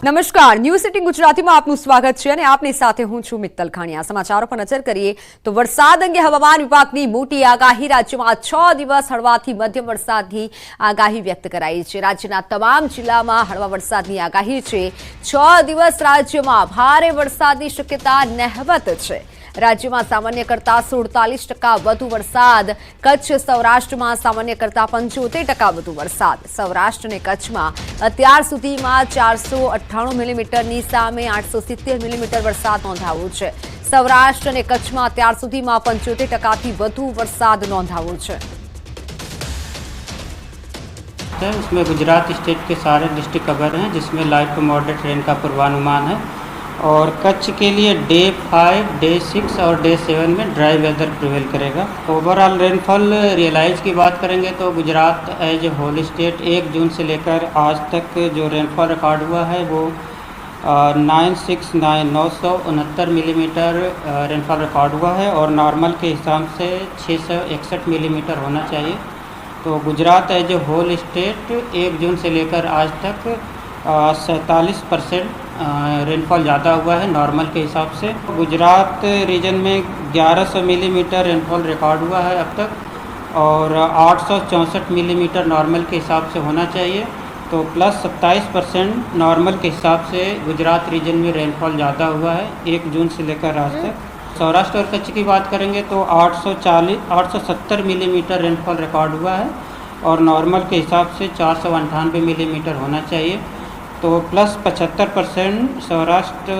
નમસ્કાર, news city ગુજરાતીમાં આપનું સ્વાગત છે અને આપની સાથે હું છું મિત્તલ ખાણીયા। સમાચારો પર નજર કરીએ તો વરસાદ અંગે હવામાન વિભાગની મોટી આગાહી। રાજ્યમાં 6 દિવસ હળવાથી મધ્યમ વરસાદની આગાહી વ્યક્ત કરાઈ છે। રાજ્યના તમામ જિલ્લામાં હળવા વરસાદની આગાહી છે। 6 દિવસ રાજ્યમાં ભારે વરસાદની શક્યતા નહિવત છે। રાજ્યમાં સામાન્ય કરતાં 47% વધુ વરસાદ। કચ્છ સૌરાષ્ટ્રમાં સામાન્ય કરતાં 75% વધુ વરસાદ। સૌરાષ્ટ્ર અને કચ્છમાં અત્યાર સુધીમાં 498 મિલીમીટરની સામે 870 મિલીમીટર વરસાદ નોંધાયો છે। સૌરાષ્ટ્ર અને કચ્છમાં અત્યાર સુધીમાં 75%થી વધુ વરસાદ નોંધાયો છે। इसमें गुजरात स्टेट के सारे डिस्ट्रिक्ट कवर हैं, जिसमें लाइट टू मॉडरेट रेन का पूर्वानुमान है। और कच्छ के लिए डे 5, डे 6 और डे 7 में ड्राई वेदर प्रिवेल करेगा। ओवरऑल रेनफॉल रियलाइज की बात करेंगे तो Gujarat as a whole state 1 जून से लेकर आज तक जो रेनफॉल रिकॉर्ड हुआ है वो 969 मिलीमीटर रेनफॉल रिकॉर्ड हुआ है और नॉर्मल के हिसाब से 661 मिलीमीटर होना चाहिए। तो Gujarat as a whole state 1 जून से लेकर आज तक 47% रेनफॉल ज़्यादा हुआ है नॉर्मल के हिसाब से। गुजरात रीजन में 1100 मिलीमीटर रेनफॉल रिकॉर्ड हुआ है अब तक और 864 मिलीमीटर नॉर्मल के हिसाब से होना चाहिए। तो प्लस 27% नॉर्मल के हिसाब से गुजरात रीजन में रेनफॉल ज़्यादा हुआ है 1 जून से लेकर आज तक। सौराष्ट्र और कच्छ की बात करेंगे तो 870 मिलीमीटर रेनफॉल रिकॉर्ड हुआ है और नॉर्मल के हिसाब से 498 मिलीमीटर होना चाहिए। तो plus 75% Saurashtra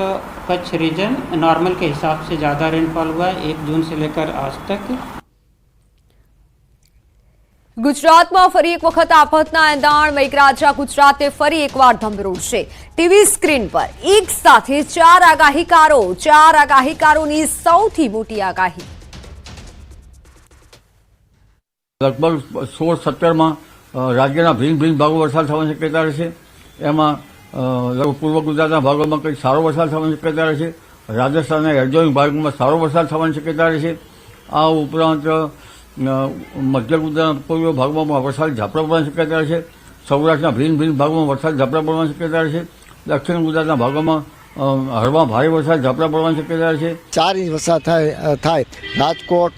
Kutch region normal के हिसाब से ज़्यादा रेनफॉल हुआ है 1 जून से लेकर आज तक। ગુજરાતમાં ફરી એક વખત આફતના એંધાણ। મેઘરાજા ગુજરાતે ફરી એકવાર ધમરોળ છે। ટીવી સ્ક્રીન પર એક સાથે 4 આગાહીકારોની સૌથી મોટી આગાહી। લગભગ 16-17માં રાજ્યના ભિન્ન ભાગો વરસાદ થવાની શક્યતા રહેશે। એમાં પૂર્વ ગુજરાતના ભાગોમાં કંઈક સારો વરસાદ થવાની શક્યતા રહેશે। રાજસ્થાનના એડજોઇંગ ભાગોમાં સારો વરસાદ થવાની શક્યતા રહેશે। આ ઉપરાંત મધ્ય ગુજરાતના પૂર્વ ભાગમાં વરસાદ ઝાપટા પડવાની શક્યતા રહેશે। સૌરાષ્ટ્રના ભિન્ન ભાગોમાં વરસાદ ઝાપટા પડવાની શક્યતા રહેશે। દક્ષિણ ગુજરાતના ભાગોમાં હળવા ભારે વરસાદ ઝાપટા પડવાની શક્યતા રહેશે। 4 ઇંચ વરસાદ થાય રાજકોટ,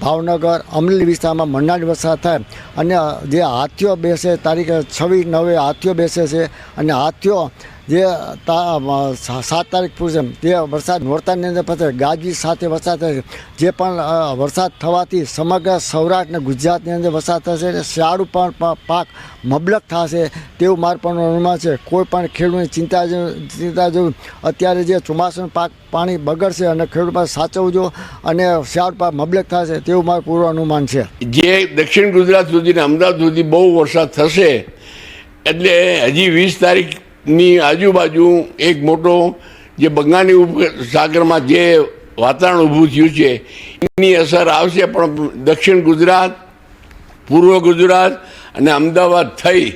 ભાવનગર, અમરેલી વિસ્તારમાં મરનાટ વરસાદ થાય અને જે હાથીઓ બેસે તારીખ 26/9 હાથીઓ બેસે છે અને હાથીઓ જે 7 તારીખ પૂરશે તે વરસાદ નોરતાની અંદર પછી ગાજવીજ સાથે વરસાદ થશે। જે પણ વરસાદ થવાથી સમગ્ર સૌરાષ્ટ્ર અને ગુજરાતની અંદર વરસાદ થશે અને શિયાળુ પણ પાક મબલક થશે તેવું મારું પણ અનુમાન છે। કોઈ પણ ખેડૂતની ચિંતા જેવું અત્યારે જે ચોમાસાનું પાક પાણી બગડશે અને ખેડૂત પાસે સાચવવું જો અને શિયાળુ પાક મબલક થશે તેવું મારું પૂરું અનુમાન છે। જે દક્ષિણ ગુજરાત સુધી અમદાવાદ સુધી બહુ વરસાદ થશે એટલે હજી 20 તારીખની આજુબાજુ એક મોટો જે બંગાળની ઉપસાગરમાં જે વાતાવરણ ઊભું થયું છે એની અસર આવશે। પણ દક્ષિણ ગુજરાત, પૂર્વ ગુજરાત અને અમદાવાદ થઈ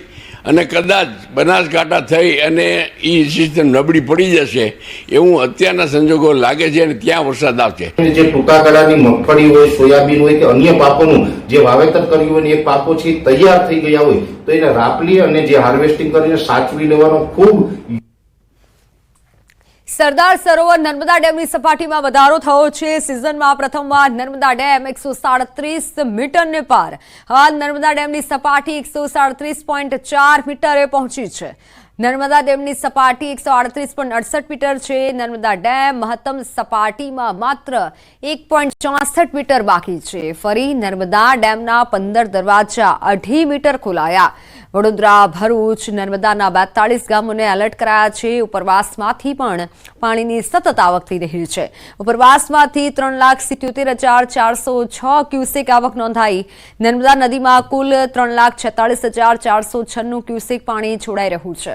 અને કદાચ બનાસકાંઠા થઈ અને એ સિસ્ટમ નબળી પડી જશે એવું અત્યારના સંજોગો લાગે છે અને ત્યાં વરસાદ આવશે। જે ટૂંકા ગાળાની મગફળી હોય, સોયાબીન હોય કે અન્ય પાકોનું જે વાવેતર કર્યું હોય એ પાકો છે તૈયાર થઈ ગયા હોય તો એને રાપલી અને જે હાર્વેસ્ટિંગ કરીને સાચવી લેવાનો ખૂબ। સરદાર સરોવર નર્મદા ડેમની સપાટીમાં વધારો થયો છે। સિઝનમાં પ્રથમવાર નર્મદા ડેમ 137 મીટરને પાર। હાલ નર્મદા ડેમની સપાટી 137.4 મીટરે પહોંચી છે। નર્મદા ડેમની સપાટી 138.68 મીટર છે। નર્મદા ડેમ મહત્તમ સપાટીમાં માત્ર 1.64 મીટર બાકી છે। ફરી નર્મદા ડેમના 15 દરવાજા 2.5 મીટર ખોલાયા। વડોદરા, ભરૂચ, નર્મદાના 42 ગામોને એલર્ટ કરાયા છે। ઉપરવાસમાંથી પણ પાણીની સતત આવક થઈ રહી છે। ઉપરવાસમાંથી 3,77,406 ક્યુસેક આવક નોંધાઈ। નર્મદા નદીમાં કુલ 3,46,496 ક્યુસેક પાણી છોડાઈ રહ્યું છે।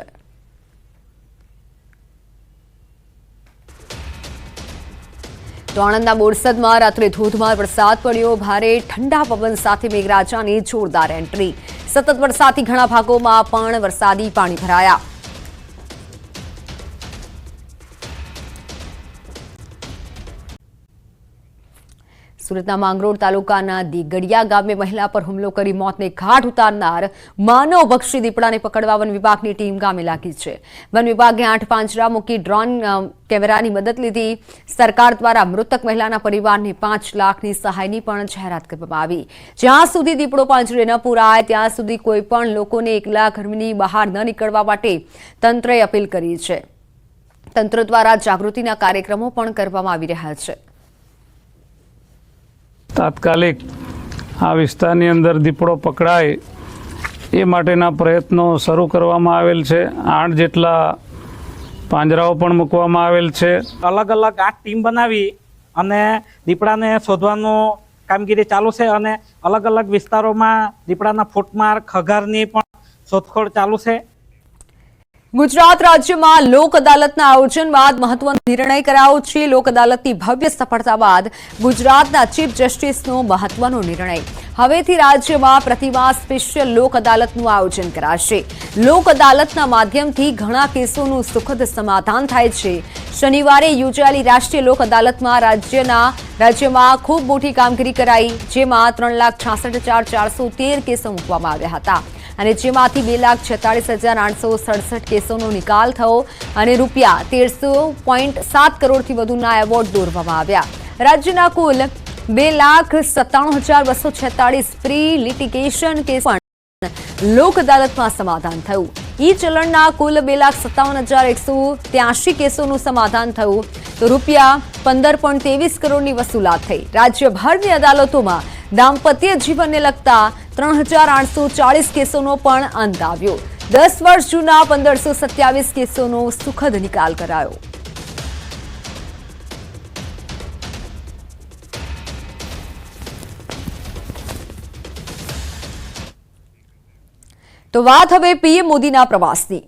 તો આણંદના બોરસદમાં રાત્રે ધોધમાર વરસાદ પડ્યો। ભારે ઠંડા પવન સાથે મેઘરાજાની જોરદાર એન્ટ્રી। સતત વરસાદથી ઘણા ભાગોમાં પણ વરસાદી પાણી ભરાયા। સુરતના માંગરોળ તાલુકાના દીગડિયા ગામે મહિલા પર હુમલો કરી મોતને ઘાટ ઉતારનાર માનવભક્ષી દીપડાને પકડવા વન વિભાગની ટીમ ગામે લાગી છે. વન વિભાગે 8 પાંજરા મૂકી ડ્રોન કેમેરાની મદદ લીધી. સરકાર દ્વારા મૃતક મહિલાના પરિવારને 5 લાખની સહાયની પણ જાહેરાત કરવામાં આવી. જ્યાં સુધી દીપડો પાંજરે ન પુરાય ત્યાં સુધી કોઈ પણ લોકોને એકલા ઘરની બહાર ન નીકળવા માટે તંત્રએ અપીલ કરી છે. તંત્ર દ્વારા જાગૃતિના કાર્યક્રમો પણ કરવામાં આવી રહ્યા છે. તાત્કાલિક આ વિસ્તારની અંદર દીપડો પકડાય એ માટેના પ્રયત્નો શરૂ કરવામાં આવેલ છે. 8 જેટલા પાંજરાઓ પણ મૂકવામાં આવેલ છે. અલગ અલગ 8 ટીમ બનાવી અને દીપડાને શોધવાનું કામગીરી ચાલુ છે અને અલગ અલગ વિસ્તારોમાં દીપડાના ફૂટમાર્ક ખગારની પણ શોધખોળ ચાલુ છે. ગુજરાત રાજ્યમાં લોક અદાલતના આયોજન બાદ મહત્વનો નિર્ણય કરાયો છે. લોક અદાલતની ભવ્ય સફળતા બાદ ગુજરાતના ચીફ જસ્ટિસનો મહત્વનો નિર્ણય. હવેથી રાજ્યમાં પ્રતિમાસ સ્પેશિયલ લોક અદાલતનું આયોજન કરાશે. લોક અદાલતના માધ્યમથી ઘણા કેસોનું સુખદ સમાધાન થાય છે. શનિવારે યોજાયેલી રાષ્ટ્રીય લોક અદાલતમાં રાજ્યમાં ખૂબ મોટી કામગીરી કરાઈ, જેમાં 3,66,413 કેસો મૂકવામાં આવ્યા હતા અને જેમાંથી 2,46,867 કેસોનો નિકાલ થયો અને રૂપિયા 13.7 કરોડથી વધુના એવોર્ડ દોરવામાં આવ્યા. રાજ્યના કુલ 2,97,246 પ્રી લિટિગેશન કેસ પણ લોક અદાલતમાં સમાધાન થયું. ઈ ચલણના કુલ 2,57,183 કેસોનું સમાધાન થયું તો રૂપિયા 15.23 કરોડની વસૂલાત થઈ. રાજ્યભરની અદાલતોમાં દાંપત્ય જીવનને લગતા 3,840 કેસોનો પણ અંત આવ્યો. 10 વર્ષ જૂના 1,527 કેસોનો સુખદ નિકાલ કરાયો. તો વાત હવે પીએમ મોદીના પ્રવાસની.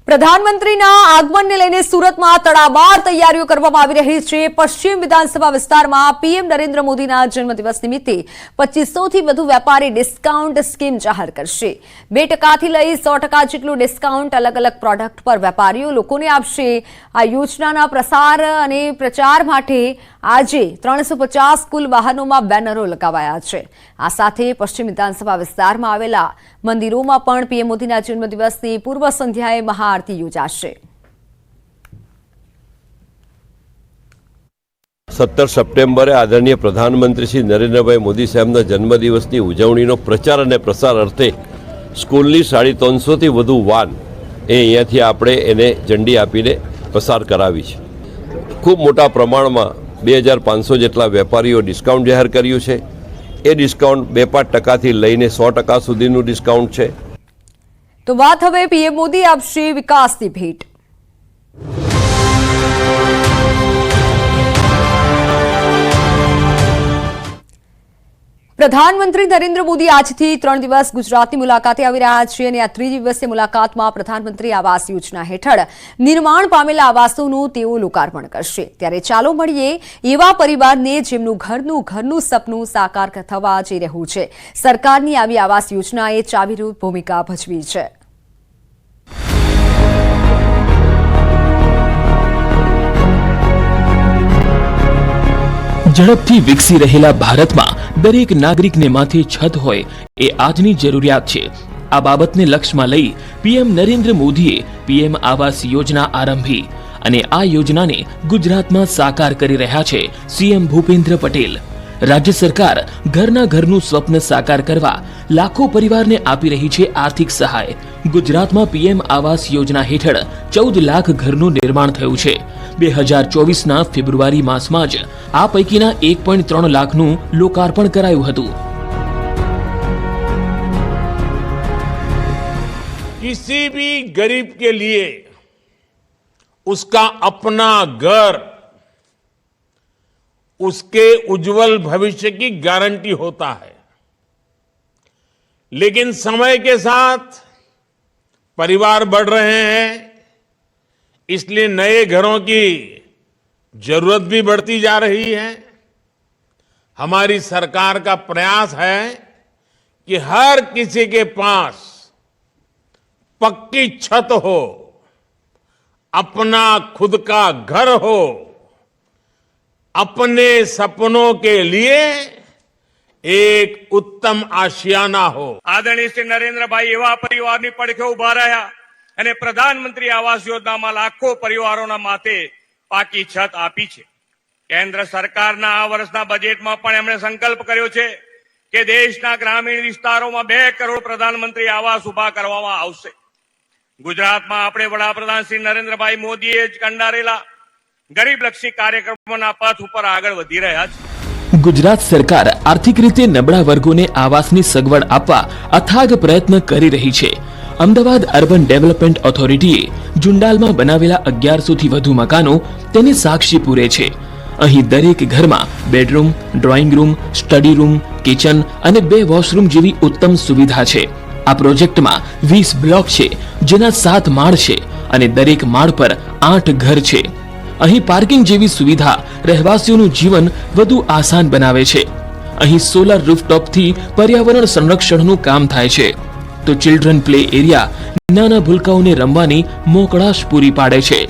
પ્રધાનમંત્રીના આગમનને લઈને સુરતમાં તડામાર તૈયારીઓ કરવામાં આવી રહી છે. પશ્ચિમ વિધાનસભા વિસ્તારમાં પીએમ નરેન્દ્ર મોદીના જન્મદિવસ નિમિત્તે 2500થી વધુ વેપારી ડિસ્કાઉન્ટ સ્કીમ જાહેર કરશે. 2% લઈ 100% જેટલું ડિસ્કાઉન્ટ અલગ અલગ પ્રોડક્ટ પર વેપારીઓ લોકોને આપશે. આ યોજનાના પ્રસાર અને પ્રચાર માટે આજે 350 કુલ વાહનોમાં બેનરો લગાવાયા છે. આ સાથે પશ્ચિમ વિધાનસભા વિસ્તારમાં આવેલા મંદિરોમાં પણ પીએમ મોદીના જન્મદિવસની પૂર્વ સંધ્યાએ મહાઆરતી યોજાશે. 17 સપ્ટેમ્બરે આદરણીય પ્રધાનમંત્રી શ્રી નરેન્દ્રભાઈ મોદી સાહેબના જન્મદિવસની ઉજવણીનો પ્રચાર અને પ્રસાર અર્થે સ્કૂલની 350થી વધુ વાન અહીંયાથી આપણે એને ઝંડી આપીને પસાર કરાવી છે. ખૂબ મોટા પ્રમાણમાં 2,500 જેટલા વેપારીઓ ડિસ્કાઉન્ટ જાહેર કર્યું છે. એ ડિસ્કાઉન્ટ 2-5% લઈને 100% સુધીનું ડિસ્કાઉન્ટ છે. તો વાત હવે પીએમ મોદી આપશે વિકાસની ભેટ. પ્રધાનમંત્રી નરેન્દ્ર મોદી આજથી 3 દિવસ ગુજરાતની મુલાકાતે આવી રહ્યા છે અને આ 3 દિવસીય મુલાકાતમાં પ્રધાનમંત્રી આવાસ યોજના હેઠળ નિર્માણ પામેલા આવાસોનું તેઓ લોકાર્પણ કરશે. ત્યારે ચાલો મળીએ એવા પરિવારને જેમનું ઘરનું સપનું સાકાર થવા જઈ રહ્યું છે. સરકારની આવી આવાસ યોજનાએ ચાવીરૂપ ભૂમિકા ભજવી છે. ઝડપથી વિકસી રહેલા ભારતમાં દરેક નાગરિકને માથે છત હોય એ આજની જરૂરિયાત છે. આ બાબતને લક્ષ્યમાં લઈ પીએમ નરેન્દ્ર મોદીએ પીએમ આવાસ યોજના આરંભી અને આ યોજનાને ગુજરાતમાં સાકાર કરી રહ્યા છે સીએમ ભૂપેન્દ્ર પટેલ. રાજ્ય સરકાર ઘરનું સ્વપ્ન સાકાર કરવા લાખો પરિવારને આપી રહી છે આર્થિક સહાય. ગુજરાતમાં પીએમ આવાસ યોજના હેઠળ 14 લાખ ઘરનું નિર્માણ થયું છે. 2024ના ફેબ્રુઆરી માસમાં જ આ પૈકીના 1.3 લાખનું લોકાર્પણ કરાયું હતું. किसी भी गरीब के लिए उसका अपना घर उसके उज्जवल भविष्य की गारंटी होता है, लेकिन समय के साथ परिवार बढ़ रहे हैं, इसलिए नए घरों की जरूरत भी बढ़ती जा रही है. हमारी सरकार का प्रयास है कि हर किसी के पास पक्की छत हो, अपना खुद का घर हो, अपने सपनों के लिए एक उत्तम आशियाना हो। આદરણીય શ્રી નરેન્દ્રભાઈ એવા પરિવારની પડખે ઉભા રહ્યા અને પ્રધાનમંત્રી આવાસ યોજનામાં લાખો પરિવારોના માથે પાકી છત આપી છે. કેન્દ્ર સરકારના આ વર્ષના બજેટમાં પણ એમણે સંકલ્પ કર્યો છે કે દેશના ગ્રામીણ વિસ્તારોમાં 2 કરોડ પ્રધાનમંત્રી આવાસ ઉભા કરવામાં આવશે. ગુજરાતમાં આપણે વડાપ્રધાન શ્રી નરેન્દ્રભાઈ મોદીએ જ કંડારેલા ગરીબલક્ષી કાર્યક્રમોના પથ ઉપર આગળ વધી રહ્યા છે. ગુજરાત સરકાર આર્થિક રીતે નબળા વર્ગોને આવાસની સગવડ આપવા અથાગ પ્રયત્ન કરી રહી છે. અમદાવાદ અર્બન ડેવલપમેન્ટ ઓથોરિટીએ જુંડાલમાં બનાવેલા 1100 થી વધુ મકાનો તેને સાક્ષી પૂરે છે. અહીં દરેક ઘરમાં bedroom, drawing room, study room, kitchen અને 2 વોશરૂમ જેવી ઉત્તમ સુવિધા છે. આ પ્રોજેક્ટમાં 20 બ્લોક છે, જેના 7 માળ છે અને દરેક માળ પર 8 ઘર છે. અહીં પાર્કિંગ જેવી સુવિધા રહેવાસીઓનું જીવન વધુ આસાન બનાવે છે. અહીં સોલર રૂફટોપથી પર્યાવરણ સંરક્ષણનું કામ થાય છે, તો ચિલ્ડ્રન પ્લે એરિયા નાના ભૂલકાઓને રમવાની મોકળાશ પૂરી પાડે છે.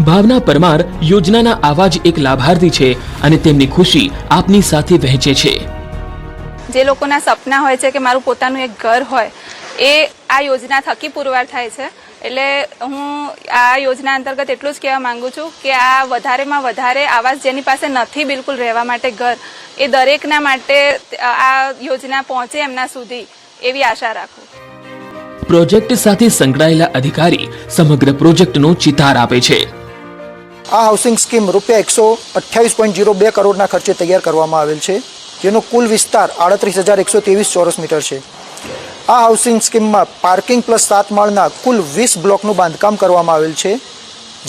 ભાવના પરમાર યોજનાના આવા જ એક લાભાર્થી છે અને તેમની ખુશી આપની સાથે વહેંચે છે. જે લોકોના સપના હોય છે કે મારું પોતાનું એક ઘર હોય, એ આ યોજના થકી પુરવાર થાય છે. એટલે હું આ યોજના અંતર્ગત એટલું જ કહેવા માંગુ છું કે આ વધારેમાં વધારે આવાસ જેની પાસે નથી બિલકુલ રહેવા માટે ઘર, એ દરેકના માટે આ યોજના પહોંચે એમના સુધી એવી આશા રાખું. પ્રોજેક્ટ સાથે સંકળાયેલા અધિકારી સમગ્ર પ્રોજેક્ટનો ચિતાર આપે છે. આ હાઉસિંગ સ્કીમ રૂપિયા 128.02 કરોડના ખર્ચે તૈયાર કરવામાં આવેલ છે, જેનો કુલ વિસ્તાર 38,123 ચોરસ મીટર છે. આ હાઉસિંગ સ્કીમમાં પાર્કિંગ પ્લસ 7 માળના કુલ 20 બ્લોકનું બાંધકામ કરવામાં આવેલ છે,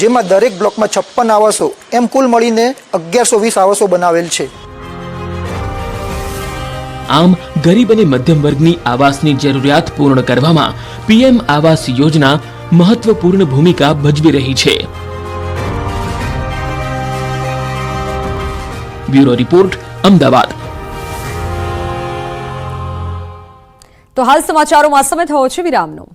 જેમાં દરેક બ્લોકમાં 56 આવાસો એમ કુલ મળીને 1120 આવાસો બનાવેલ છે. આમ ગરીબ અને મધ્યમ વર્ગની આવાસની જરૂરિયાત પૂર્ણ કરવામાં પીએમ આવાસ યોજના મહત્વપૂર્ણ ભૂમિકા ભજવી રહી છે. Bureau report, Ahmedabad. તો હાલ સમાચારોમાં સમય થયો છે વિરામનો.